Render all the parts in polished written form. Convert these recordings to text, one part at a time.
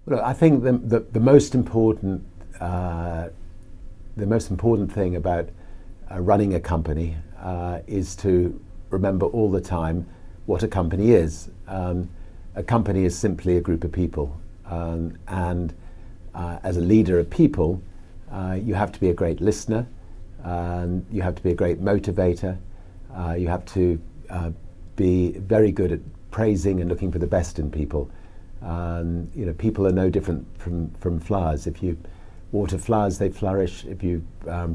Well, I think the most important thing about running a company is to remember all the time what a company is. A company is simply a group of people, and as a leader of people, you have to be a great listener, you have to be a great motivator, you have to be very good at praising and looking for the best in people. People are no different from flowers. If you water flowers, they flourish. If you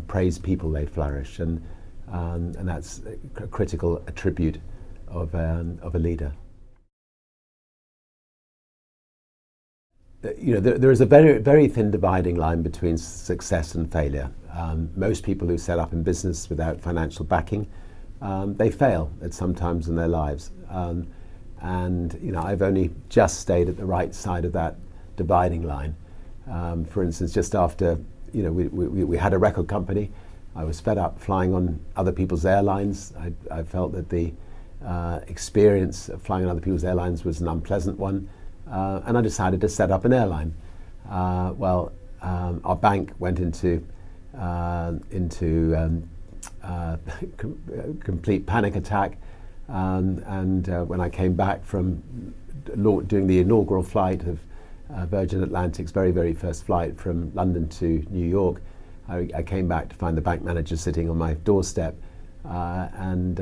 praise people, they flourish, and that's a critical attribute of a leader. There is a very thin dividing line between success and failure. Most people who set up in business without financial backing, they fail at some times in their lives. And I've only just stayed at the right side of that dividing line. For instance, just after we had a record company, I was fed up flying on other people's airlines. I felt that the experience of flying on other people's airlines was an unpleasant one, and I decided to set up an airline. Our bank went into complete panic attack. And when I came back from doing the inaugural flight of Virgin Atlantic's very first flight from London to New York, I came back to find the bank manager sitting on my doorstep and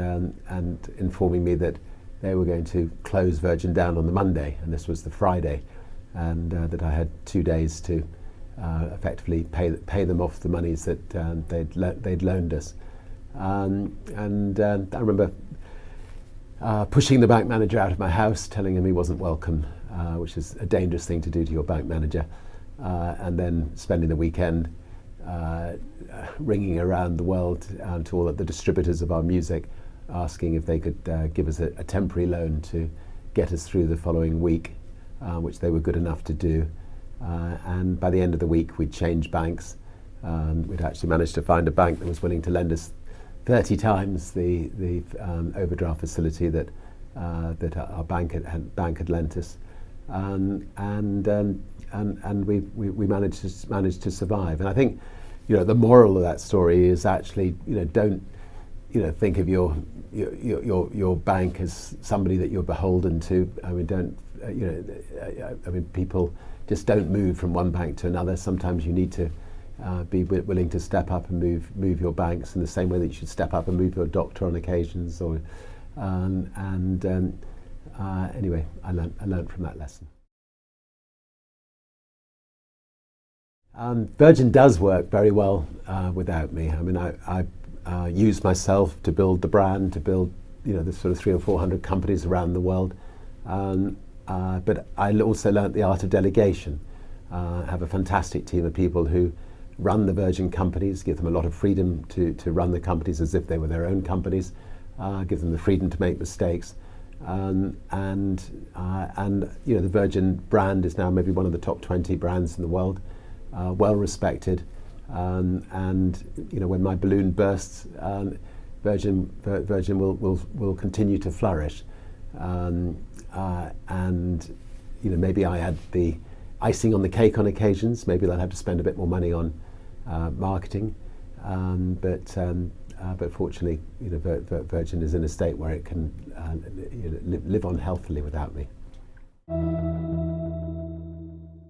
informing me that they were going to close Virgin down on the Monday, and this was the Friday, and that I had 2 days to effectively pay them off the monies that they'd loaned us. And I remember pushing the bank manager out of my house, telling him he wasn't welcome, which is a dangerous thing to do to your bank manager, and then spending the weekend ringing around the world to all of the distributors of our music, asking if they could give us a temporary loan to get us through the following week, which they were good enough to do. And by the end of the week, we'd changed banks. We'd actually managed to find a bank that was willing to lend us 30 times the overdraft facility that our bank had lent us, and we managed to survive. And I think the moral of that story is actually don't think of your bank as somebody that you're beholden to. I mean, people just don't move from one bank to another. Sometimes you need to be willing to step up and move your banks in the same way that you should step up and move your doctor on occasions. Anyway, I learned from that lesson. Virgin does work very well without me. I mean, I used myself to build the brand, to build the sort of 300 or 400 companies around the world. But I also learnt the art of delegation. I have a fantastic team of people who run the Virgin companies, give them a lot of freedom to run the companies as if they were their own companies, give them the freedom to make mistakes. And the Virgin brand is now maybe one of the top 20 brands in the world, well respected. And when my balloon bursts, Virgin will continue to flourish. Maybe I had the icing on the cake on occasions. Maybe they'll have to spend a bit more money on marketing, but fortunately, Virgin is in a state where it can live on healthily without me.